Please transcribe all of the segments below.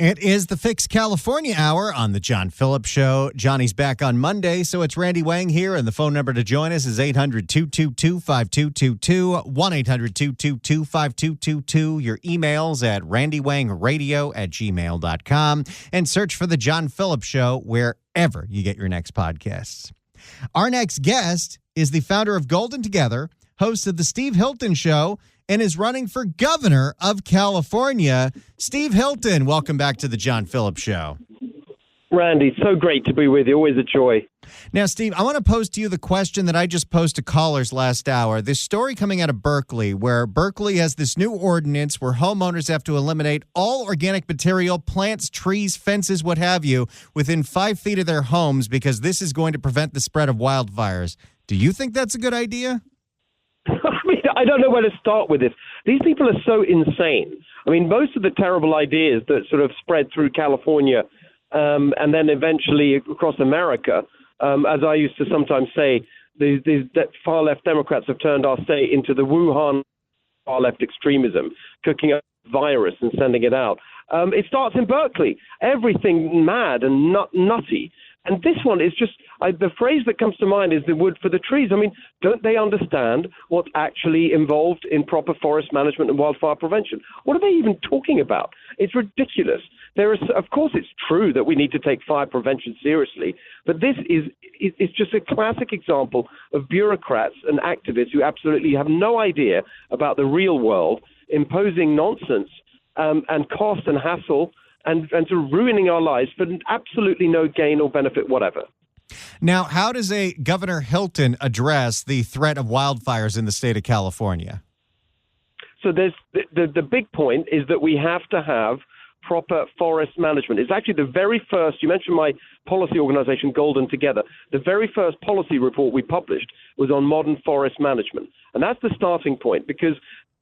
It is the Fix California Hour on the John Phillips Show. Johnny's back on Monday, so it's Randy Wang here, and the phone number to join us is 800-222-5222, 1-800-222-5222. Your emails at randywangradio@gmail.com, and search for the John Phillips Show wherever you get your next podcasts. Our next guest is the founder of Golden Together, host of the Steve Hilton Show, and is running for governor of California. Steve Hilton, welcome back to the John Phillips Show. Randy, so great to be with you. Always a joy. Now, Steve, I want to pose to you the question that I just posed to callers last hour. This story coming out of Berkeley, where Berkeley has this new ordinance where homeowners have to eliminate all organic material, plants, trees, fences, what have you, within 5 feet of their homes because this is going to prevent the spread of wildfires. Do you think that's a good idea? I don't know where to start with this. These people are so insane. I mean, most of the terrible ideas that sort of spread through California and then eventually across America, as I used to sometimes say, these far-left Democrats have turned our state into the Wuhan far-left extremism, cooking up virus and sending it out. It starts in Berkeley. Everything mad and nutty. And this one is just, the phrase that comes to mind is the wood for the trees. I mean, don't they understand what's actually involved in proper forest management and wildfire prevention? What are they even talking about? It's ridiculous. Of course, it's true that we need to take fire prevention seriously, but this is just a classic example of bureaucrats and activists who absolutely have no idea about the real world, imposing nonsense and cost and hassle and sort of ruining our lives for absolutely no gain or benefit whatever. Now, how does a Governor Hilton address the threat of wildfires in the state of California? So there's the big point is that we have to have proper forest management. It's actually the very first, you mentioned my policy organization, Golden Together. The very first policy report we published was on modern forest management. And that's the starting point because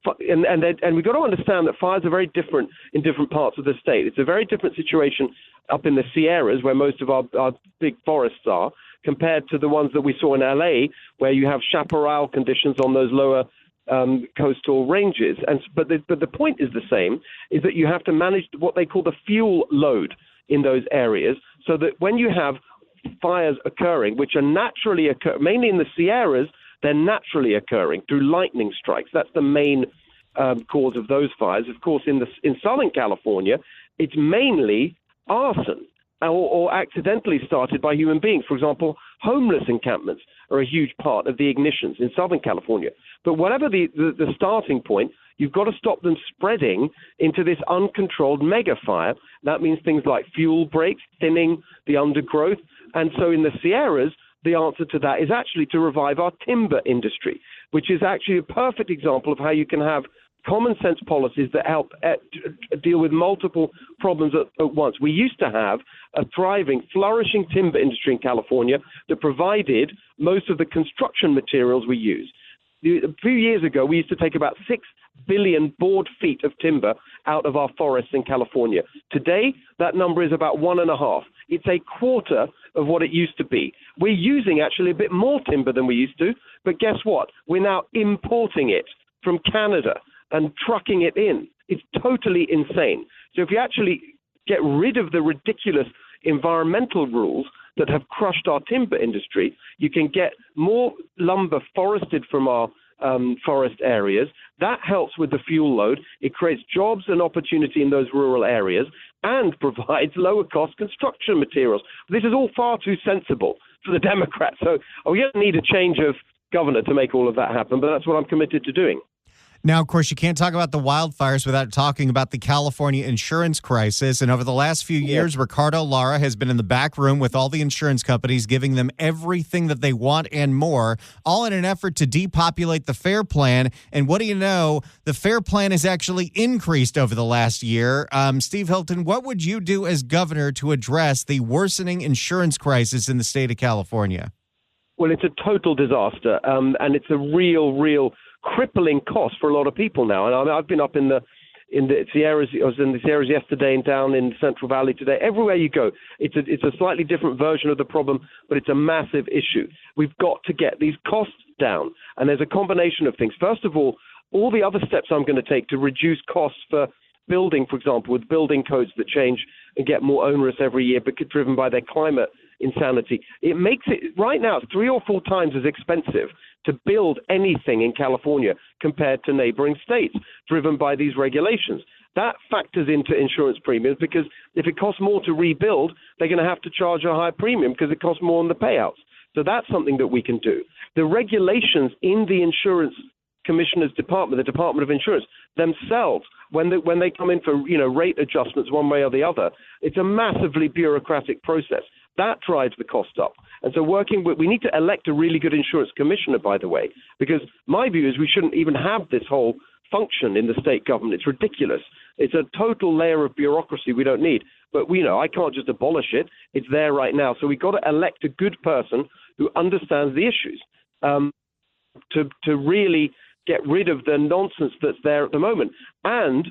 And we've got to understand that fires are very different in different parts of the state. It's a very different situation up in the Sierras, where most of our big forests are, compared to the ones that we saw in L.A., where you have chaparral conditions on those lower coastal ranges. But the point is the same, is that you have to manage what they call the fuel load in those areas, so that when you have fires occurring, which are naturally occur, mainly in the Sierras, they're naturally occurring through lightning strikes. That's the main cause of those fires. Of course, in Southern California, it's mainly arson or accidentally started by human beings. For example, homeless encampments are a huge part of the ignitions in Southern California. But whatever the starting point, you've got to stop them spreading into this uncontrolled mega fire. That means things like fuel breaks, thinning the undergrowth. And so in the Sierras, the answer to that is actually to revive our timber industry, which is actually a perfect example of how you can have common sense policies that help deal with multiple problems at once. We used to have a thriving, flourishing timber industry in California that provided most of the construction materials we use. A few years ago, we used to take about 6 billion board feet of timber out of our forests in California. Today, that number is about 1.5. It's a quarter of what it used to be. We're using actually a bit more timber than we used to, but guess what? We're now importing it from Canada and trucking it in. It's totally insane. So if you actually get rid of the ridiculous environmental rules that have crushed our timber industry, you can get more lumber forested from our forest areas. That helps with the fuel load. It creates jobs and opportunity in those rural areas and provides lower cost construction materials. This is all far too sensible for the Democrats. So we don't need a change of governor to make all of that happen, but that's what I'm committed to doing. Now, of course, you can't talk about the wildfires without talking about the California insurance crisis. And over the last few years, Ricardo Lara has been in the back room with all the insurance companies, giving them everything that they want and more, all in an effort to depopulate the FAIR Plan. And what do you know? The FAIR Plan has actually increased over the last year. Steve Hilton, what would you do as governor to address the worsening insurance crisis in the state of California? Well, it's a total disaster, and it's a real crippling cost for a lot of people now. And I've been up in the Sierras. I was in the Sierras yesterday and down in the Central Valley today. Everywhere you go, it's a slightly different version of the problem, but it's a massive issue. We've got to get these costs down, and there's a combination of things. First of all the other steps I'm going to take to reduce costs for building, for example, with building codes that change and get more onerous every year, but driven by their climate insanity. It makes it, right now, it's 3 or 4 times as expensive to build anything in California compared to neighboring states, driven by these regulations. That factors into insurance premiums, because if it costs more to rebuild, they're going to have to charge a higher premium because it costs more on the payouts. So that's something that we can do. The regulations in the insurance commissioner's department, the Department of Insurance themselves, when they come in for rate adjustments one way or the other, it's a massively bureaucratic process. That drives the cost up. And so we need to elect a really good insurance commissioner, by the way, because my view is we shouldn't even have this whole function in the state government. It's ridiculous. It's a total layer of bureaucracy we don't need. But I can't just abolish it. It's there right now. So we've got to elect a good person who understands the issues to really get rid of the nonsense that's there at the moment. And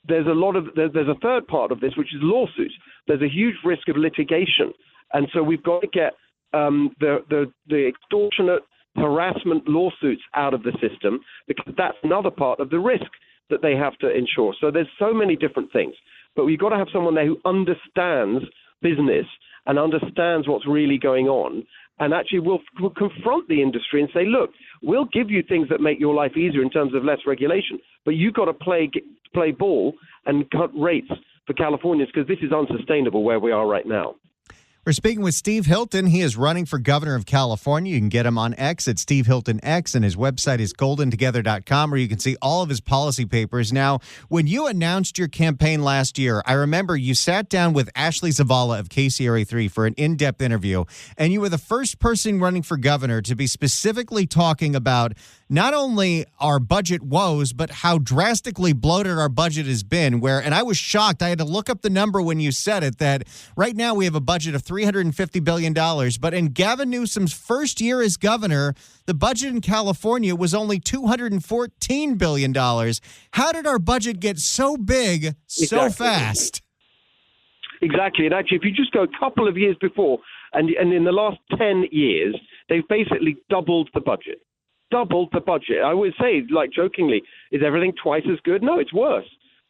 there's a third part of this, which is lawsuits. There's a huge risk of litigation. And so we've got to get the extortionate harassment lawsuits out of the system, because that's another part of the risk that they have to insure. So there's so many different things. But we've got to have someone there who understands business and understands what's really going on, and actually will confront the industry and say, look, we'll give you things that make your life easier in terms of less regulation, but you've got to play ball and cut rates for Californians, because this is unsustainable where we are right now. We're speaking with Steve Hilton. He is running for governor of California. You can get him on X at Steve Hilton X, and his website is goldentogether.com, where you can see all of his policy papers. Now, when you announced your campaign last year, I remember you sat down with Ashley Zavala of KCRA3 for an in-depth interview, and you were the first person running for governor to be specifically talking about not only our budget woes, but how drastically bloated our budget has been. And I was shocked. I had to look up the number when you said it, that right now we have a budget of $350 billion. But in Gavin Newsom's first year as governor, the budget in California was only $214 billion. How did our budget get so big so fast? Exactly. And actually, if you just go a couple of years before, and in the last 10 years, they've basically doubled the budget. Doubled the budget. I always say, like jokingly, is everything twice as good? No, it's worse.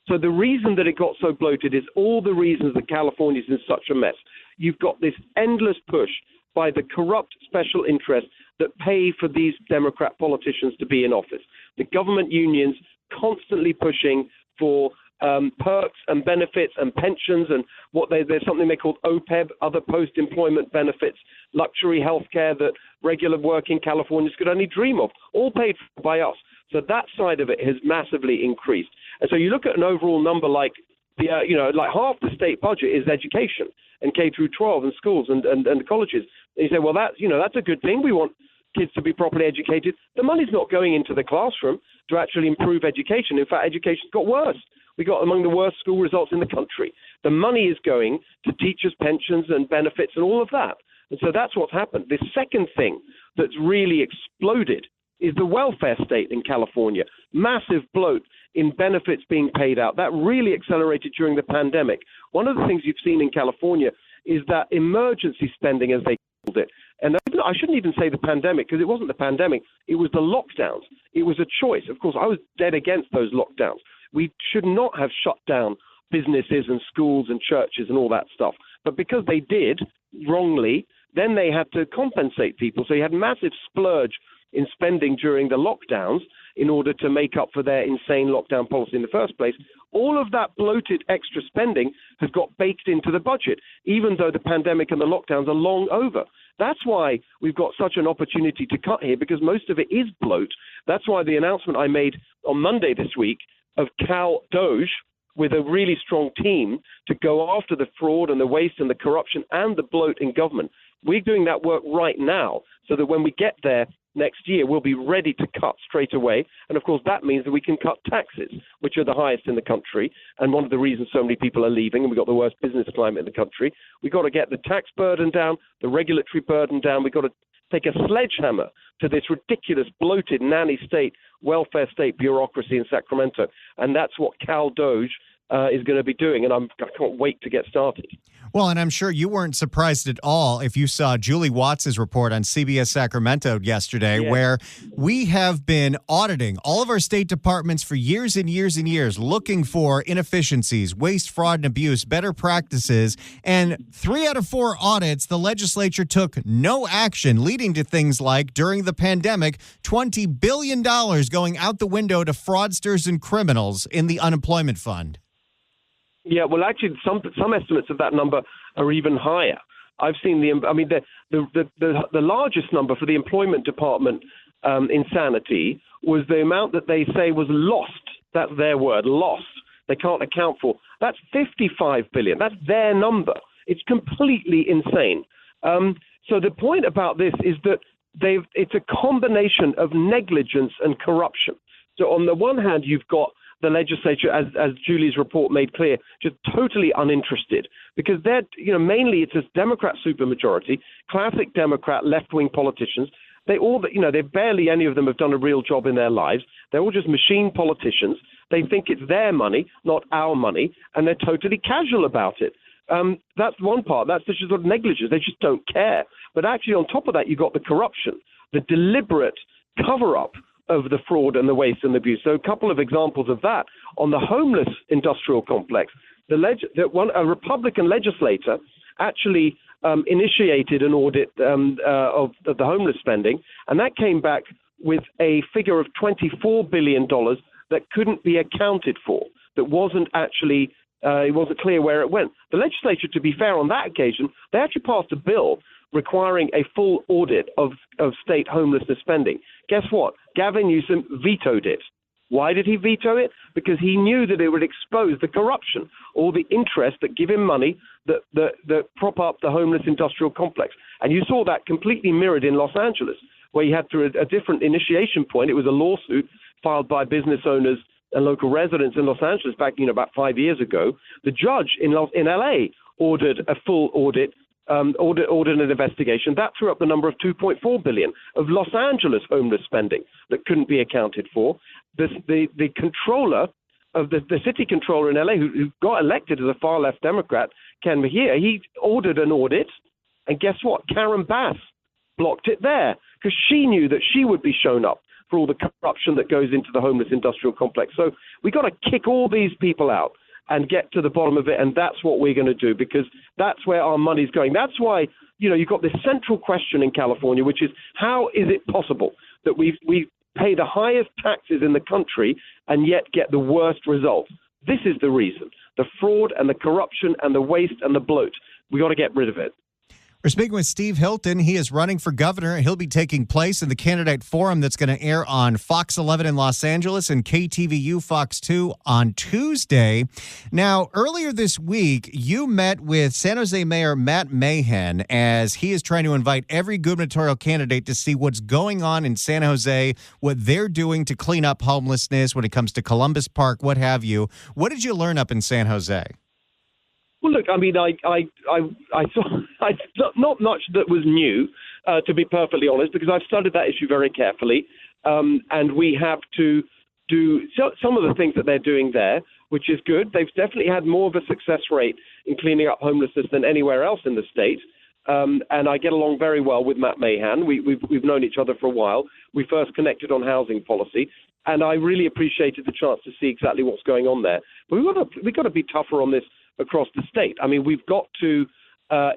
So the reason that it got so bloated is all the reasons that California is in such a mess. You've got this endless push by the corrupt special interests that pay for these Democrat politicians to be in office. The government unions constantly pushing for perks and benefits and pensions and there's something they call OPEB, other post-employment benefits, luxury health care that regular working Californians could only dream of, all paid for by us. So that side of it has massively increased. And so you look at an overall number like like half the state budget is education and K through 12 and schools and colleges. And you say, well, that's a good thing. We want kids to be properly educated. The money's not going into the classroom to actually improve education. In fact, education's got worse. We got among the worst school results in the country. The money is going to teachers' pensions and benefits and all of that. And so that's what's happened. The second thing that's really exploded is the welfare state in California. Massive bloat in benefits being paid out. That really accelerated during the pandemic. One of the things you've seen in California is that emergency spending, as they called it. And I shouldn't even say the pandemic, because it wasn't the pandemic. It was the lockdowns. It was a choice. Of course, I was dead against those lockdowns. We should not have shut down businesses and schools and churches and all that stuff. But because they did wrongly, then they had to compensate people. So you had massive splurge in spending during the lockdowns in order to make up for their insane lockdown policy in the first place. All of that bloated extra spending has got baked into the budget, even though the pandemic and the lockdowns are long over. That's why we've got such an opportunity to cut here, because most of it is bloat. That's why the announcement I made on Monday this week of Cal Doge with a really strong team to go after the fraud and the waste and the corruption and the bloat in government. We're doing that work right now so that when we get there next year, we'll be ready to cut straight away. And of course, that means that we can cut taxes, which are the highest in the country. And one of the reasons so many people are leaving, and we've got the worst business climate in the country, we've got to get the tax burden down, the regulatory burden down. We've got to take a sledgehammer to this ridiculous, bloated, nanny state, welfare state bureaucracy in Sacramento. And that's what Cal Doge is going to be doing, and I can't wait to get started. Well, and I'm sure you weren't surprised at all if you saw Julie Watts' report on CBS Sacramento yesterday, where we have been auditing all of our state departments for years and years and years, looking for inefficiencies, waste, fraud, and abuse, better practices. And 3 out of 4 audits, the legislature took no action, leading to things like, during the pandemic, $20 billion going out the window to fraudsters and criminals in the unemployment fund. Yeah, well, actually, some estimates of that number are even higher. I've seen the largest number for the employment department insanity was the amount that they say was lost. That's their word, lost. They can't account for. That's $55 billion. That's their number. It's completely insane. So the point about this is that it's a combination of negligence and corruption. So on the one hand, you've got the legislature, as Julie's report made clear, just totally uninterested because they're, mainly it's a Democrat supermajority, classic Democrat left-wing politicians. They barely any of them have done a real job in their lives. They're all just machine politicians. They think it's their money, not our money, and they're totally casual about it. That's one part. That's just sort of negligence. They just don't care. But actually, on top of that, you've got the corruption, the deliberate cover-up of the fraud and the waste and the abuse. So a couple of examples of that. On the homeless industrial complex, a Republican legislator actually initiated an audit of the homeless spending, and that came back with a figure of $24 billion that couldn't be accounted for, that wasn't actually it wasn't clear where it went. The legislature, to be fair on that occasion, they actually passed a bill requiring a full audit of state homelessness spending. Guess what? Gavin Newsom vetoed it. Why did he veto it? Because he knew that it would expose the corruption, all the interests that give him money that prop up the homeless industrial complex. And you saw that completely mirrored in Los Angeles, where you had through a different initiation point. It was a lawsuit filed by business owners and local residents in Los Angeles back, about 5 years ago. The judge in LA ordered a full audit, ordered an investigation. That threw up the number of $2.4 billion of Los Angeles homeless spending that couldn't be accounted for. The controller of the city controller in LA, who got elected as a far left Democrat, Ken Mejia, he ordered an audit, and guess what? Karen Bass blocked it there because she knew that she would be shown up for all the corruption that goes into the homeless industrial complex. So we got to kick all these people out and get to the bottom of it, and that's what we're going to do because that's where our money's going. That's why, you've got this central question in California, which is how is it possible that we pay the highest taxes in the country and yet get the worst results? This is the reason. The fraud and the corruption and the waste and the bloat. We got to get rid of it. We're speaking with Steve Hilton. He is running for governor. He'll be taking place in the candidate forum that's going to air on Fox 11 in Los Angeles and KTVU Fox 2 on Tuesday. Now, earlier this week, you met with San Jose Mayor Matt Mahan as he is trying to invite every gubernatorial candidate to see what's going on in San Jose, what they're doing to clean up homelessness when it comes to Columbus Park, what have you. What did you learn up in San Jose? Well, look, I mean, I saw not much that was new, to be perfectly honest, because I've studied that issue very carefully, and we have to do some of the things that they're doing there, which is good. They've definitely had more of a success rate in cleaning up homelessness than anywhere else in the state, and I get along very well with Matt Mahan. We've known each other for a while. We first connected on housing policy, and I really appreciated the chance to see exactly what's going on there. But we've got to be tougher on this across the state. I mean, we've got to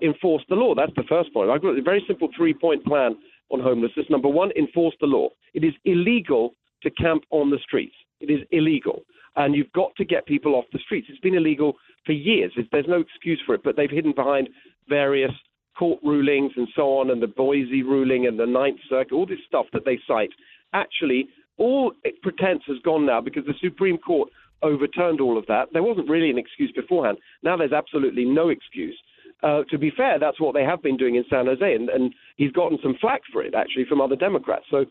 enforce the law. That's the first point. I've got a very simple 3-point plan on homelessness. Number one, enforce the law. It is illegal to camp on the streets. It is illegal. And you've got to get people off the streets. It's been illegal for years. There's no excuse for it, but they've hidden behind various court rulings and so on, and the Boise ruling and the Ninth Circuit, all this stuff that they cite. Actually, all pretense has gone now because the Supreme Court overturned all of that. There wasn't really an excuse beforehand. Now there's absolutely no excuse. To be fair, that's what they have been doing in San Jose, and he's gotten some flack for it, actually, from other Democrats. So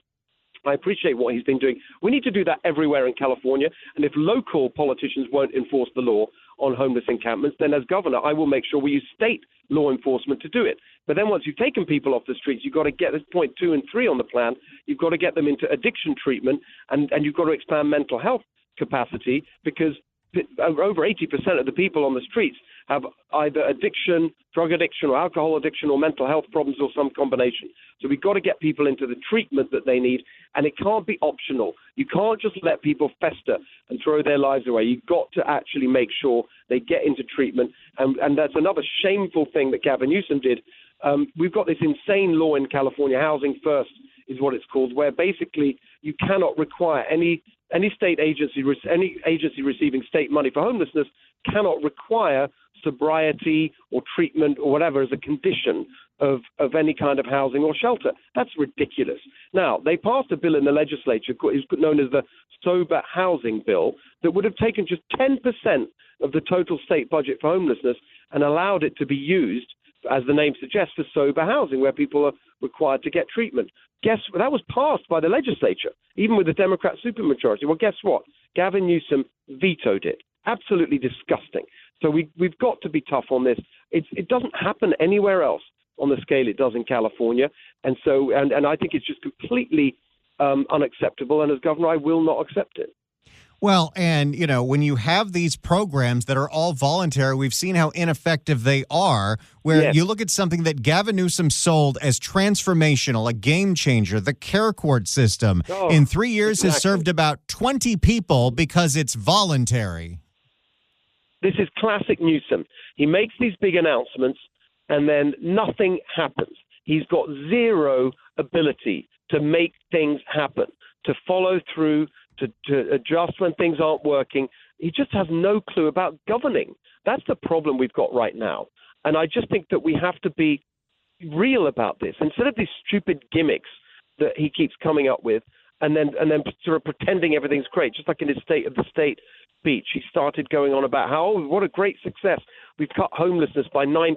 I appreciate what he's been doing. We need to do that everywhere in California, and if local politicians won't enforce the law on homeless encampments, then as governor, I will make sure we use state law enforcement to do it. But then once you've taken people off the streets, you've got to get this point 2 and 3 on the plan. You've got to get them into addiction treatment, and you've got to expand mental health capacity because over 80% of the people on the streets have either addiction, drug addiction, or alcohol addiction, or mental health problems, or some combination. So we've got to get people into the treatment that they need, and it can't be optional. You can't just let people fester and throw their lives away. You've got to actually make sure they get into treatment, and that's another shameful thing that Gavin Newsom did. We've got this insane law in California, Housing First is what it's called, where basically you cannot require any state agency, any agency receiving state money for homelessness cannot require sobriety or treatment or whatever as a condition of any kind of housing or shelter. That's ridiculous. Now, they passed a bill in the legislature, it's known as the Sober Housing Bill, that would have taken just 10% of the total state budget for homelessness and allowed it to be used, as the name suggests, for sober housing, where people are required to get treatment. That was passed by the legislature, even with the Democrat supermajority. Well, guess what? Gavin Newsom vetoed it. Absolutely disgusting. So we've got to be tough on this. It doesn't happen anywhere else on the scale it does in California, and I think it's just completely unacceptable. And as governor, I will not accept it. Well, and, when you have these programs that are all voluntary, we've seen how ineffective they are, where Yes. you look at something that Gavin Newsom sold as transformational, a game changer, the Care Court system, in 3 years has served about 20 people because it's voluntary. This is classic Newsom. He makes these big announcements, and then nothing happens. He's got zero ability to make things happen, to follow through, to adjust when things aren't working. He just has no clue about governing. That's the problem we've got right now. And I just think that we have to be real about this. Instead of these stupid gimmicks that he keeps coming up with and then sort of pretending everything's great, just like in his State of the State speech, he started going on about how, what a great success. We've cut homelessness by 9%.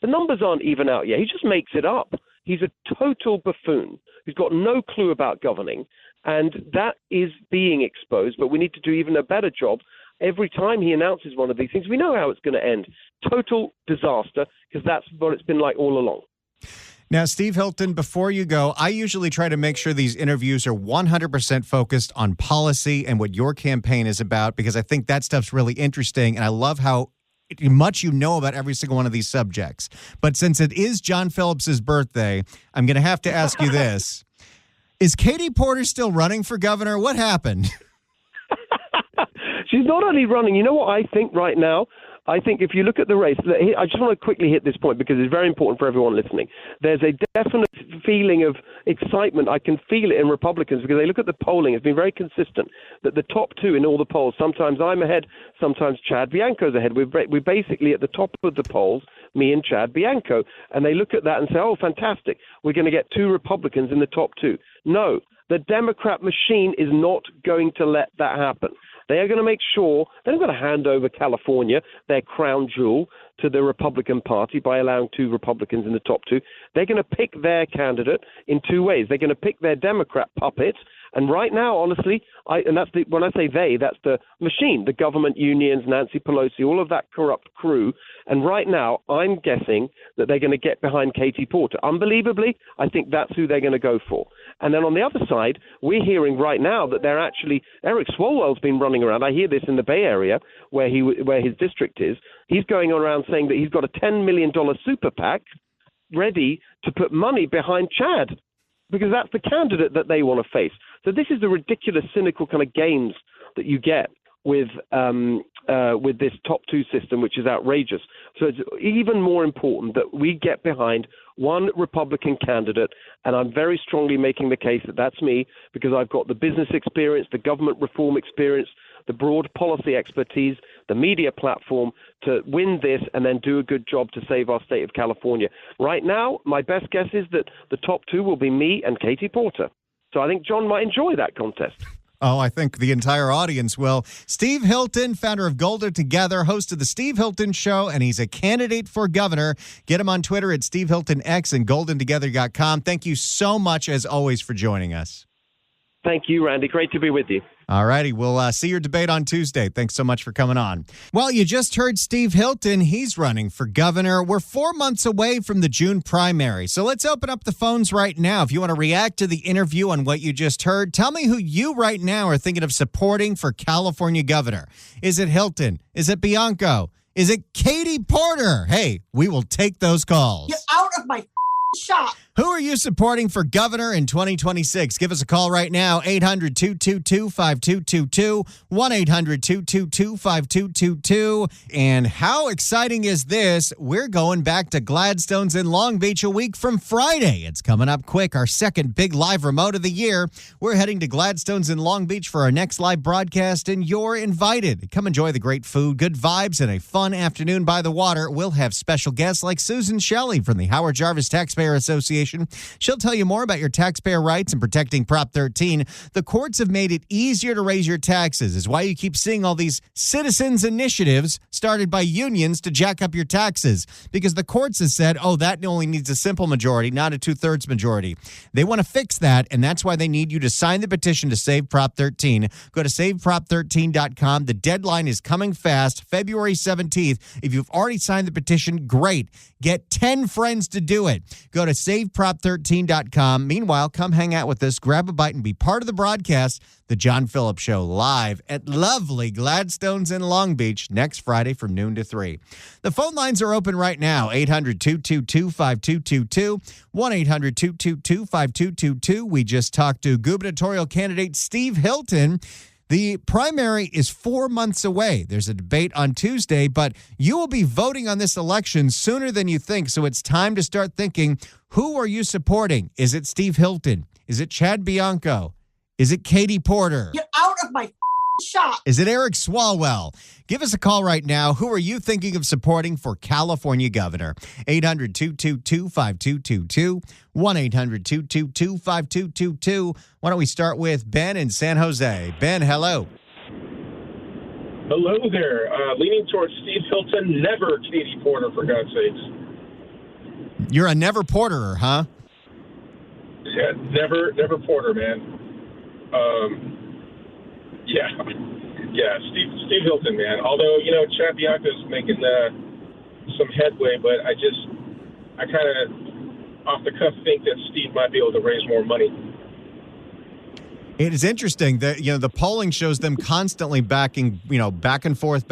The numbers aren't even out yet. He just makes it up. He's a total buffoon. He's got no clue about governing. And that is being exposed, but we need to do even a better job. Every time he announces one of these things, we know how it's going to end. Total disaster, because that's what it's been like all along. Now, Steve Hilton, before you go, I usually try to make sure these interviews are 100% focused on policy and what your campaign is about, because I think that stuff's really interesting, and I love how much you know about every single one of these subjects. But since it is John Phillips's birthday, I'm going to have to ask you this. Is Katie Porter still running for governor? What happened? She's not only running. You know what I think right now? I think if you look at the race, I just want to quickly hit this point because it's very important for everyone listening. There's a definite feeling of excitement. I can feel it in Republicans because they look at the polling. It's been very consistent that the top two in all the polls, sometimes I'm ahead, sometimes Chad Bianco's ahead. We're basically at the top of the polls, me and Chad Bianco. And they look at that and say, oh, fantastic. We're going to get two Republicans in the top two. No, the Democrat machine is not going to let that happen. They are going to make sure they're not going to hand over California, their crown jewel, to the Republican Party by allowing two Republicans in the top two. They're going to pick their candidate in two ways. They're going to pick their Democrat puppet. And right now, honestly, when I say they, that's the machine, the government unions, Nancy Pelosi, all of that corrupt crew. And right now, I'm guessing that they're going to get behind Katie Porter. Unbelievably, I think that's who they're going to go for. And then on the other side, we're hearing right now that they're actually Eric Swalwell's been running around. I hear this in the Bay Area, where his district is. He's going around saying that he's got a $10 million super PAC ready to put money behind Chad, because that's the candidate that they want to face. So this is the ridiculous, cynical kind of games that you get with this top two system, which is outrageous. So it's even more important that we get behind one Republican candidate, and I'm very strongly making the case that that's me, because I've got the business experience, the government reform experience, the broad policy expertise, the media platform to win this and then do a good job to save our state of California. Right now, my best guess is that the top two will be me and Katie Porter. So I think John might enjoy that contest. Oh, I think the entire audience will. Steve Hilton, founder of Golden Together, host of The Steve Hilton Show, and he's a candidate for governor. Get him on Twitter at Steve Hilton X and goldentogether.com. Thank you so much, as always, for joining us. Thank you, Randy. Great to be with you. All righty. We'll see your debate on Tuesday. Thanks so much for coming on. Well, you just heard Steve Hilton. He's running for governor. We're 4 months away from the June primary. So let's open up the phones right now. If you want to react to the interview on what you just heard, tell me who you right now are thinking of supporting for California governor. Is it Hilton? Is it Bianco? Is it Katie Porter? Hey, we will take those calls. Get out of my shop. Who are you supporting for governor in 2026? Give us a call right now, 800-222-5222, 1-800-222-5222. And how exciting is this? We're going back to Gladstone's in Long Beach a week from Friday. It's coming up quick, our second big live remote of the year. We're heading to Gladstone's in Long Beach for our next live broadcast, and you're invited. Come enjoy the great food, good vibes, and a fun afternoon by the water. We'll have special guests like Susan Shelley from the Howard Jarvis Taxpayer Association. She'll tell you more about your taxpayer rights and protecting Prop 13. The courts have made it easier to raise your taxes, is why you keep seeing all these citizens initiatives started by unions to jack up your taxes, because the courts have said, oh, that only needs a simple majority, not a 2/3 majority. They want to fix that, and that's why they need you to sign the petition to save Prop 13. Go to saveprop13.com. The deadline is coming fast, February 17th. If you've already signed the petition, great. Get 10 friends to do it. Go to saveprop13.com. Meanwhile, come hang out with us, grab a bite, and be part of the broadcast, The John Phillips Show, live at lovely Gladstone's in Long Beach next Friday from noon to 3. The phone lines are open right now, 800-222-5222, 1-800-222-5222. We just talked to gubernatorial candidate Steve Hilton. The primary is 4 months away. There's a debate on Tuesday, but you will be voting on this election sooner than you think. So it's time to start thinking, who are you supporting? Is it Steve Hilton? Is it Chad Bianco? Is it Katie Porter? Get out of my shop. Is it Eric Swalwell? Give us a call right now. Who are you thinking of supporting for California governor? 800-222-5222, 1-800-222-5222. Why don't we start with Ben in San Jose? Ben, hello. Hello there. Leaning towards Steve Hilton, never Katie Porter, for God's sakes. You're a never Porterer, huh? Yeah, never Porter, man. Yeah, Steve Hilton, man. Although, Chad Bianco's making some headway, but I kind of off the cuff think that Steve might be able to raise more money. It is interesting that, the polling shows them constantly backing, back and forth,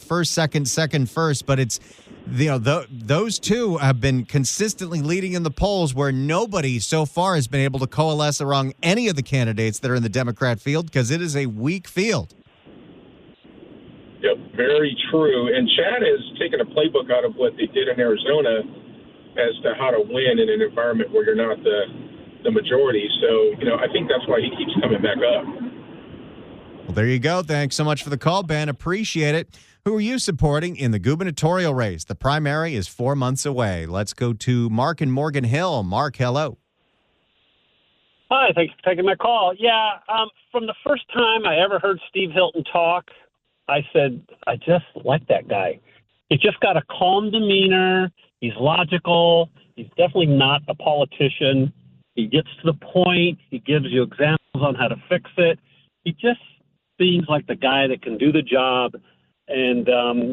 first, second, first, but it's, those two have been consistently leading in the polls where nobody so far has been able to coalesce around any of the candidates that are in the Democrat field, because it is a weak field. Yep, very true. And Chad has taken a playbook out of what they did in Arizona as to how to win in an environment where you're not the majority. So, I think that's why he keeps coming back up. Well, there you go. Thanks so much for the call, Ben. Appreciate it. Who are you supporting in the gubernatorial race? The primary is 4 months away. Let's go to Mark in Morgan Hill. Mark, hello. Hi, thanks for taking my call. Yeah, from the first time I ever heard Steve Hilton talk, I said, I just like that guy. He's just got a calm demeanor. He's logical. He's definitely not a politician. He gets to the point. He gives you examples on how to fix it. He just seems like the guy that can do the job, and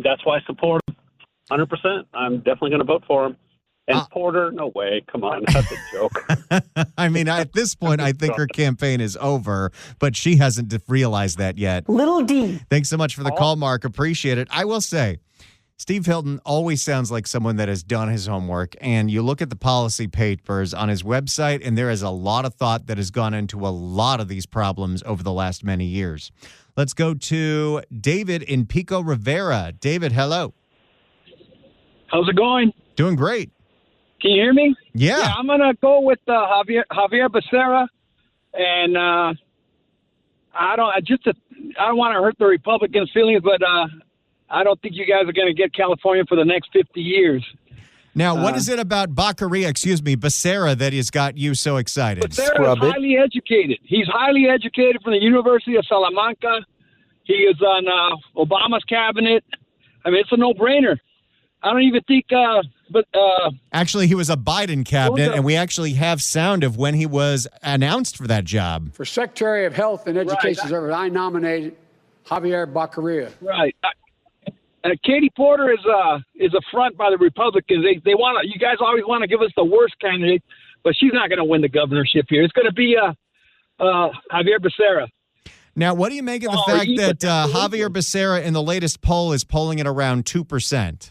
that's why I support him 100%. I'm definitely going to vote for him. And Porter, no way. Come on. That's a joke. I mean, at this point, I think her campaign is over, but she hasn't realized that yet. Little D. Thanks so much for the call, Mark. Appreciate it. I will say, Steve Hilton always sounds like someone that has done his homework, and you look at the policy papers on his website, and there is a lot of thought that has gone into a lot of these problems over the last many years. Let's go to David in Pico Rivera. David, hello. How's it going? Doing great. Can you hear me? Yeah. I'm gonna go with Javier Becerra, and I don't want to hurt the Republicans' feelings, but I don't think you guys are going to get California for the next 50 years. Now, what is it about Becerra that has got you so excited? Becerra is highly educated. He's highly educated from the University of Salamanca. He is on Obama's cabinet. I mean, it's a no-brainer. I don't even think actually, he was a Biden cabinet, and we actually have sound of when he was announced for that job. For Secretary of Health and Education Service, I nominated Javier Becerra. Right. Katie Porter is a front by the Republicans. They want you guys always want to give us the worst candidate, but she's not going to win the governorship here. It's going to be Javier Becerra. Now, what do you make of the fact that Javier Becerra in the latest poll is polling at around 2%?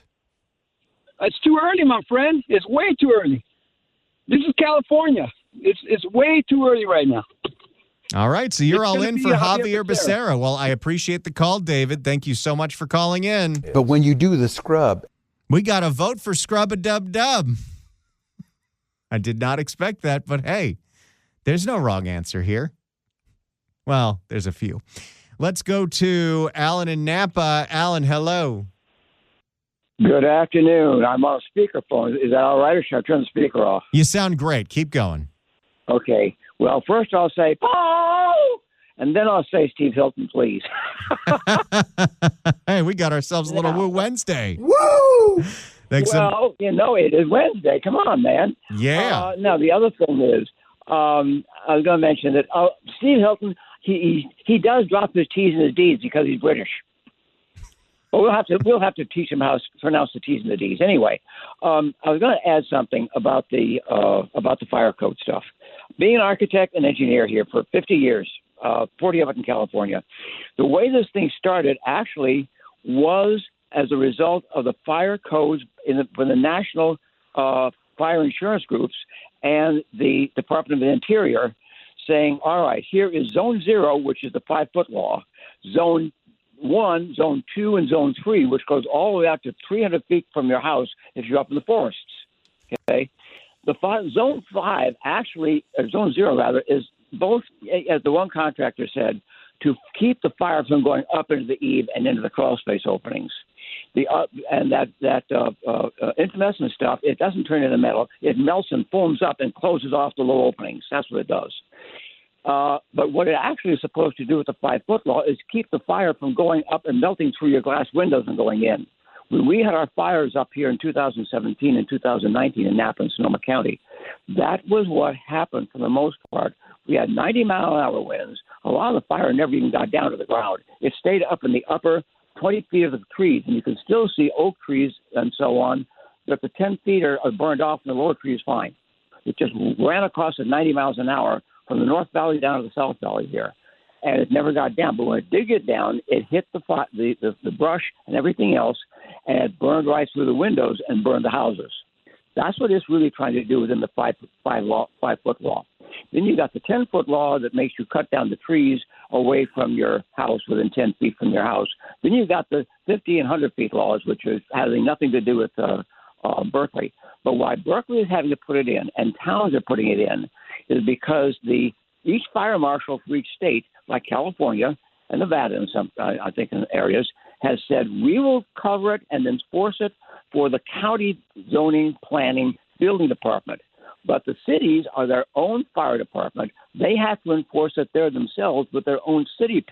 It's too early, my friend. It's way too early. This is California. It's way too early right now. All right, so you're It's all gonna in be for Javier Becerra. Becerra. Well, I appreciate the call, David. Thank you so much for calling in. But when you do the scrub, We got a vote for Scrub-a-Dub-Dub. I did not expect that, but hey, there's no wrong answer here. Well, there's a few. Let's go to Alan in Napa. Alan, hello. Good afternoon. I'm on speakerphone. Is that all right, or should I turn the speaker off? You sound great. Keep going. Okay. Well, first I'll say, Paul! And then I'll say, Steve Hilton, please. Hey, we got ourselves a little Woo Wednesday. Woo! Thanks. Well, it is Wednesday. Come on, man. Yeah. Now, the other thing is, I was going to mention that Steve Hilton, he does drop his T's and his D's because he's British. But we'll have to teach him how to pronounce the T's and the D's. Anyway, I was going to add something about the fire code stuff. Being an architect and engineer here for 50 years, 40 of it in California, the way this thing started actually was as a result of the fire codes for the national fire insurance groups and the Department of the Interior saying, all right, here is Zone 0, which is the 5-foot law, Zone 1, Zone 2, and Zone 3, which goes all the way out to 300 feet from your house if you're up in the forests. Okay, Zone 5 actually, or Zone 0 rather, is both, as the one contractor said, to keep the fire from going up into the eave and into the crawl space openings. And that intumescent stuff, it doesn't turn into metal. It melts and foams up and closes off the low openings. That's what it does. But what it actually is supposed to do with the 5-foot law is keep the fire from going up and melting through your glass windows and going in. When we had our fires up here in 2017 and 2019 in Napa and Sonoma County, that was what happened for the most part. We had 90-mile-an-hour winds. A lot of the fire never even got down to the ground. It stayed up in the upper 20 feet of the trees, and you can still see oak trees and so on. But the 10 feet are burned off, and the lower tree is fine. It just ran across at 90 miles an hour from the North Valley down to the South Valley here, and it never got down. But when it did get down, it hit the brush and everything else, and it burned right through the windows and burned the houses. That's what it's really trying to do within the 5-foot law. Then you got the 10-foot law that makes you cut down the trees away from your house within 10 feet from your house. Then you got the 50 and 100 feet laws, which is having nothing to do with Berkeley. But why Berkeley is having to put it in and towns are putting it in is because each fire marshal for each state, like California and Nevada and some, I think, in areas, has said we will cover it and enforce it for the county zoning, planning, building department. But the cities are their own fire department. They have to enforce it there themselves with their own city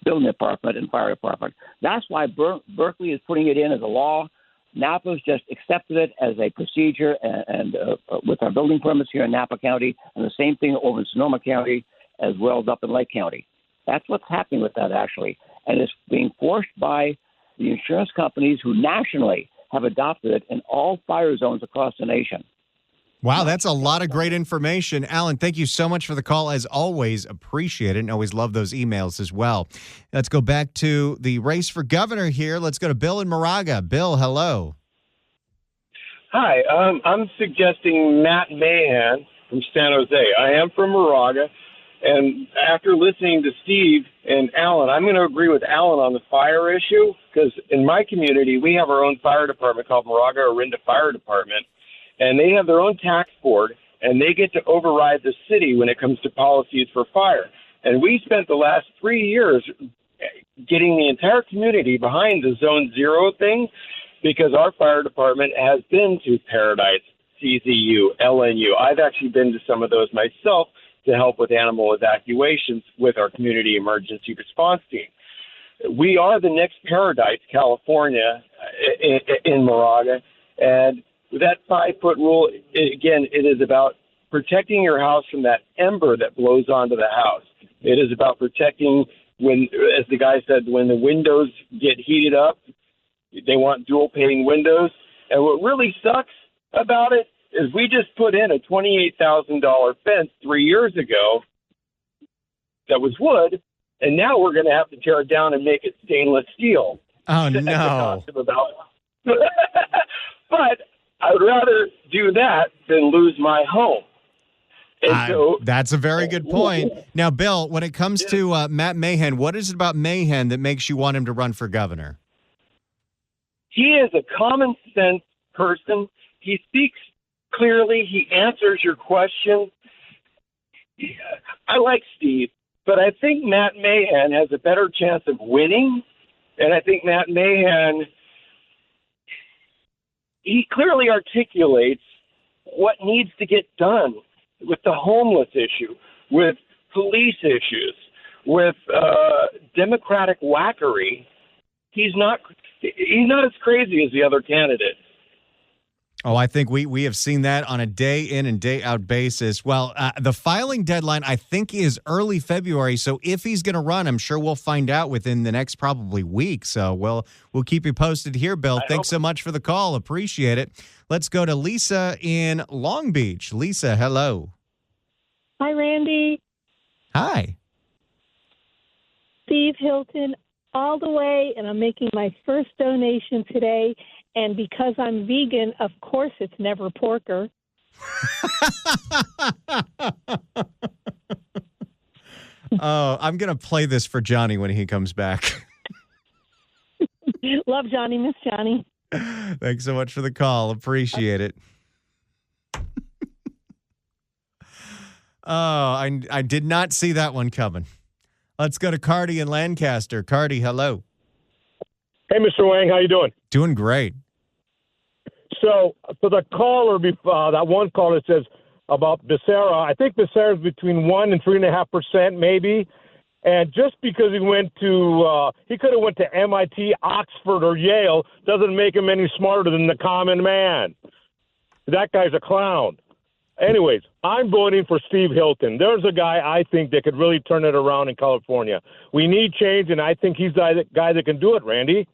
building department and fire department. That's why Berkeley is putting it in as a law. Napa's just accepted it as a procedure and with our building permits here in Napa County, and the same thing over in Sonoma County as well as up in Lake County. That's what's happening with that, actually. And it's being forced by the insurance companies who nationally have adopted it in all fire zones across the nation. Wow, that's a lot of great information. Alan, thank you so much for the call. As always, appreciate it and always love those emails as well. Let's go back to the race for governor here. Let's go to Bill in Moraga. Bill, hello. Hi, I'm suggesting Matt Mahan from San Jose. I am from Moraga, and after listening to Steve and Alan, I'm going to agree with Alan on the fire issue, because in my community, we have our own fire department called Moraga Orinda Fire Department, and they have their own tax board, and they get to override the city when it comes to policies for fire. And we spent the last 3 years getting the entire community behind the Zone 0 thing, because our fire department has been to Paradise, CZU, LNU. I've actually been to some of those myself to help with animal evacuations with our community emergency response team. We are the next Paradise, California, in Moraga, and that 5-foot rule, again, it is about protecting your house from that ember that blows onto the house. It is about protecting when, as the guy said, when the windows get heated up, they want dual pane windows. And what really sucks about it is we just put in a $28,000 fence 3 years ago that was wood, and now we're going to have to tear it down and make it stainless steel. Oh, To no. talk to them about. But I would rather do that than lose my home. And That's a very good point. Now, Bill, when it comes to Matt Mahan, what is it about Mahan that makes you want him to run for governor? he is a common sense person. He speaks clearly. He answers your question. I like Steve, but I think Matt Mahan has a better chance of winning. And I think Matt Mahan, he clearly articulates what needs to get done with the homeless issue, with police issues, with Democratic wackery. He's not as crazy as the other candidates. Oh, I think we have seen that on a day in and day out basis. Well, the filing deadline, I think, is early February. So if he's going to run, I'm sure we'll find out within the next probably week. So we'll keep you posted here, Bill. Thanks so much for the call. Appreciate it. Let's go to Lisa in Long Beach. Lisa, hello. Hi, Randy. Hi. Steve Hilton, all the way, and I'm making my first donation today. And because I'm vegan, of course it's never porker. Oh, I'm going to play this for Johnny when he comes back. Love Johnny, miss Johnny. Thanks so much for the call. Appreciate it. Oh, I did not see that one coming. Let's go to Cardi in Lancaster. Cardi, hello. Hey, Mr. Wang, how you doing? Doing great. So, for the caller, that one caller says about Becerra, I think Becerra is between 1 and 3.5%, maybe. And just because he went to, he could have went to MIT, Oxford, or Yale, doesn't make him any smarter than the common man. That guy's a clown. Anyways, I'm voting for Steve Hilton. There's a guy I think that could really turn it around in California. We need change, and I think he's the guy that can do it, Randy.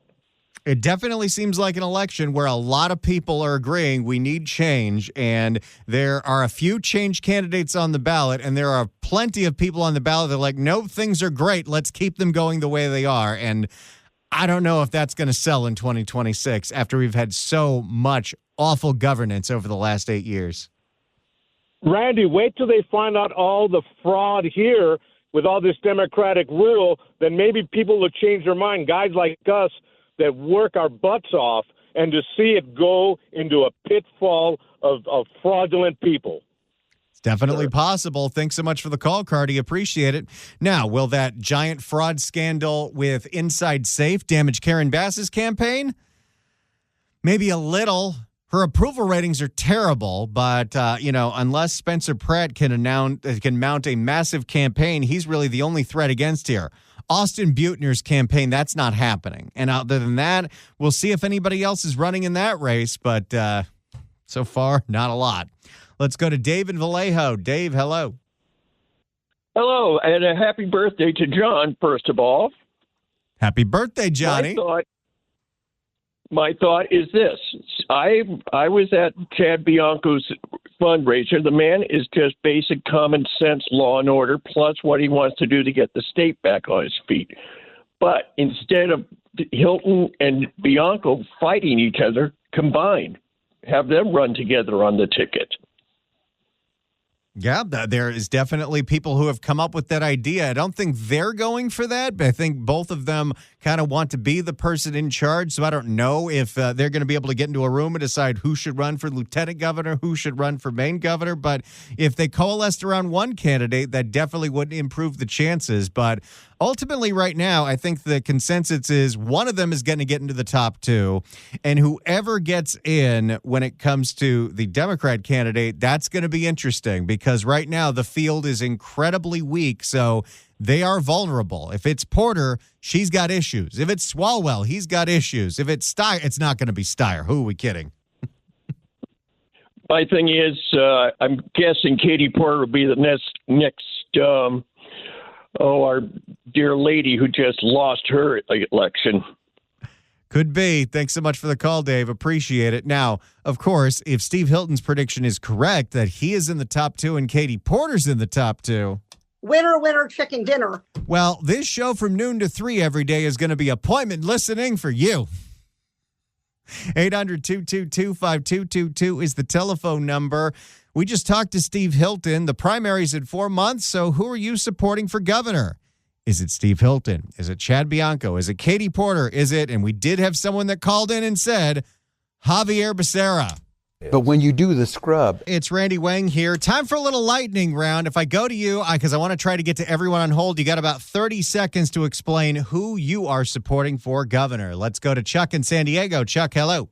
It definitely seems like an election where a lot of people are agreeing we need change, and there are a few change candidates on the ballot, and there are plenty of people on the ballot that are like, no, things are great. Let's keep them going the way they are. And I don't know if that's going to sell in 2026 after we've had so much awful governance over the last 8 years. Randy, wait till they find out all the fraud here with all this Democratic rule, then maybe people will change their mind. Guys like us that work our butts off, and to see it go into a pitfall of fraudulent people. It's definitely possible. Thanks so much for the call, Cardi. Appreciate it. Now, will that giant fraud scandal with Inside Safe damage Karen Bass's campaign? Maybe a little. Her approval ratings are terrible, but, unless Spencer Pratt can mount a massive campaign, he's really the only threat against here. Austin Buettner's campaign, that's not happening. And other than that, we'll see if anybody else is running in that race, but so far, not a lot. Let's go to Dave in Vallejo. Dave, hello. Hello, and a happy birthday to John, first of all. Happy birthday, Johnny. My thought is this. I was at Chad Bianco's fundraiser. The man is just basic common sense law and order, plus what he wants to do to get the state back on his feet. But instead of Hilton and Bianco fighting each other, combined, have them run together on the ticket. Yeah, there is definitely people who have come up with that idea. I don't think they're going for that, but I think both of them kind of want to be the person in charge. So I don't know if they're going to be able to get into a room and decide who should run for lieutenant governor, who should run for main governor. But if they coalesced around one candidate, that definitely would improve the chances. But ultimately, right now, I think the consensus is one of them is going to get into the top two. And whoever gets in when it comes to the Democrat candidate, that's going to be interesting because right now the field is incredibly weak. So they are vulnerable. If it's Porter, she's got issues. If it's Swalwell, he's got issues. If it's Steyer, it's not going to be Steyer. Who are we kidding? My thing is, I'm guessing Katie Porter will be the next our dear lady who just lost her election. Could be. Thanks so much for the call, Dave. Appreciate it. Now, of course, if Steve Hilton's prediction is correct that he is in the top two and Katie Porter's in the top two, Winner, winner, chicken dinner. Well, this show from noon to 3 every day is going to be appointment listening for you. 800-222-5222 is the telephone number. We just talked to Steve Hilton. The primary's in 4 months, so who are you supporting for governor? Is it Steve Hilton? Is it Chad Bianco? Is it Katie Porter? Is it, and we did have someone that called in and said, Javier Becerra. But when you do the scrub. It's Randy Wang here. Time for a little lightning round. If I go to you, because I want to try to get to everyone on hold, you got about 30 seconds to explain who you are supporting for governor. Let's go to Chuck in San Diego. Chuck, hello.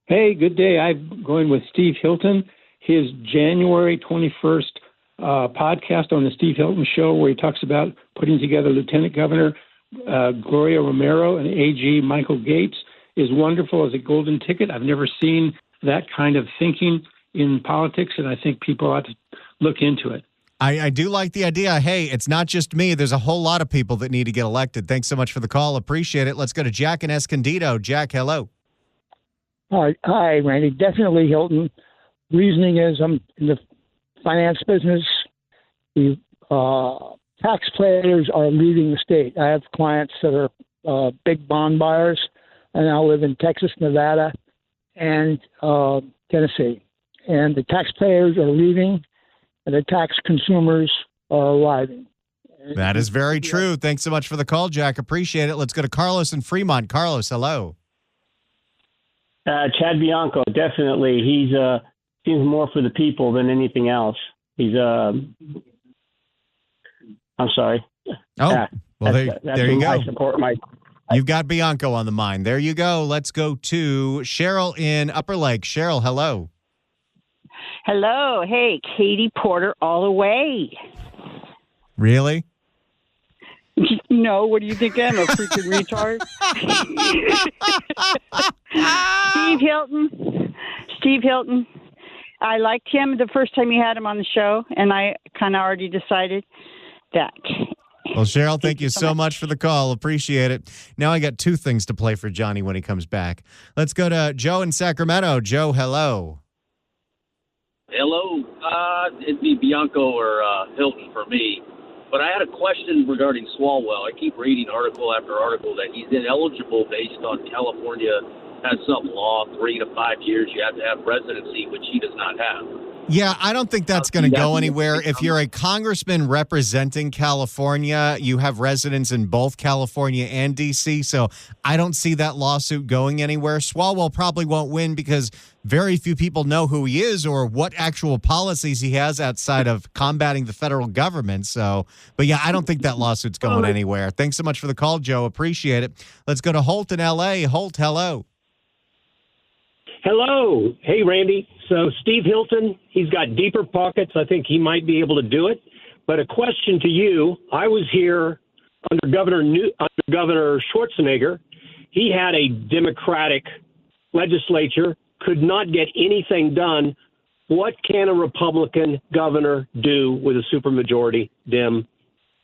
Hey, good day. I'm going with Steve Hilton. His January 21st podcast on the Steve Hilton Show, where he talks about putting together Lieutenant Governor Gloria Romero and AG Michael Gates, is wonderful as a golden ticket. I've never seen that kind of thinking in politics, and I think people ought to look into it. I do like the idea. Hey, it's not just me. There's a whole lot of people that need to get elected. Thanks so much for the call. Appreciate it. Let's go to Jack in Escondido. Jack, hello. Hi, Randy. Definitely Hilton. Reasoning is I'm in the finance business. The taxpayers are leaving the state. I have clients that are big bond buyers. I now live in Texas, Nevada, and Tennessee. And the taxpayers are leaving, and the tax consumers are arriving. That is very true. Thanks so much for the call, Jack. Appreciate it. Let's go to Carlos in Fremont. Carlos, hello. Chad Bianco, definitely. He's seems more for the people than anything else. He's I'm sorry. Oh, well, there you go. I support my. You've got Bianco on the mind. There you go. Let's go to Cheryl in Upper Lake. Cheryl, hello. Hello. Hey, Katie Porter all the way. Really? No, what do you think? I'm a freaking retard. Steve Hilton. I liked him the first time you had him on the show, and I kind of already decided that. Well, Cheryl, thank you so much for the call. Appreciate it. Now I got 2 things to play for Johnny when he comes back. Let's go to Joe in Sacramento. Joe, hello. Hello. It'd be Bianco or Hilton for me. But I had a question regarding Swalwell. I keep reading article after article that he's ineligible based on California has some law, 3 to 5 years you have to have residency, which he does not have. Yeah, I don't think that's going to go anywhere. If you're a congressman representing California, you have residence in both California and D.C., so I don't see that lawsuit going anywhere. Swalwell probably won't win because very few people know who he is or what actual policies he has outside of combating the federal government. So, but yeah, I don't think that lawsuit's going anywhere. Thanks so much for the call, Joe. Appreciate it. Let's go to Holt in L.A. Holt, hello. Hello. Hey, Randy. So Steve Hilton, he's got deeper pockets. I think he might be able to do it. But a question to you. I was here under Governor Schwarzenegger. He had a Democratic legislature, could not get anything done. What can a Republican governor do with a supermajority Dem?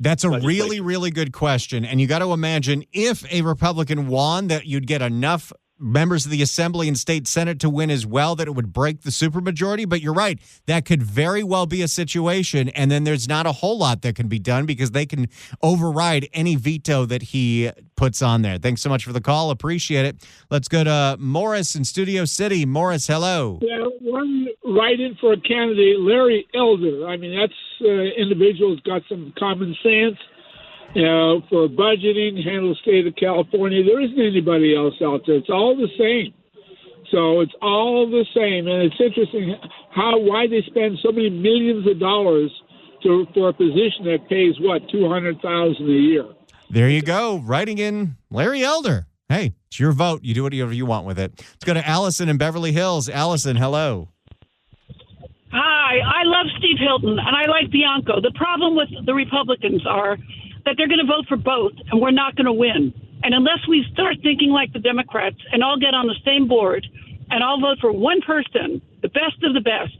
That's a really, really good question. And you got to imagine if a Republican won that you'd get enough members of the Assembly and State Senate to win as well that it would break the supermajority. But you're right. That could very well be a situation. And then there's not a whole lot that can be done because they can override any veto that he puts on there. Thanks so much for the call. Appreciate it. Let's go to Morris in Studio City. Morris, hello. Yeah, one write-in for a candidate, Larry Elder. I mean, that's individual's got some common sense. For budgeting, handle the state of California. There isn't anybody else out there. It's all the same. So it's all the same. And it's interesting why they spend so many millions of dollars for a position that pays, $200,000 a year. There you go. Writing in Larry Elder. Hey, it's your vote. You do whatever you want with it. Let's go to Allison in Beverly Hills. Allison, hello. Hi, I love Steve Hilton, and I like Bianco. The problem with the Republicans are that they're going to vote for both, and we're not going to win. And unless we start thinking like the Democrats and all get on the same board and all vote for one person, the best of the best,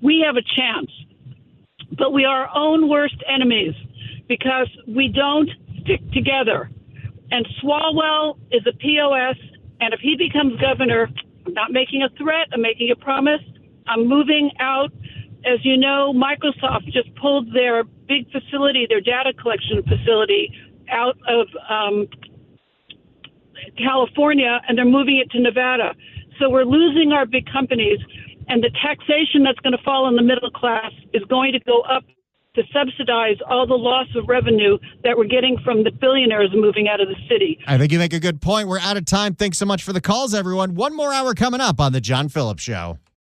we have a chance. But we are our own worst enemies because we don't stick together. And Swalwell is a POS, and if he becomes governor, I'm not making a threat, I'm making a promise. I'm moving out. As you know, Microsoft just pulled their big facility, their data collection facility, out of California, and they're moving it to Nevada. So we're losing our big companies, and the taxation that's going to fall on the middle class is going to go up to subsidize all the loss of revenue that we're getting from the billionaires moving out of the city. I think you make a good point. We're out of time. Thanks so much for the calls, everyone. One more hour coming up on The John Phillips Show.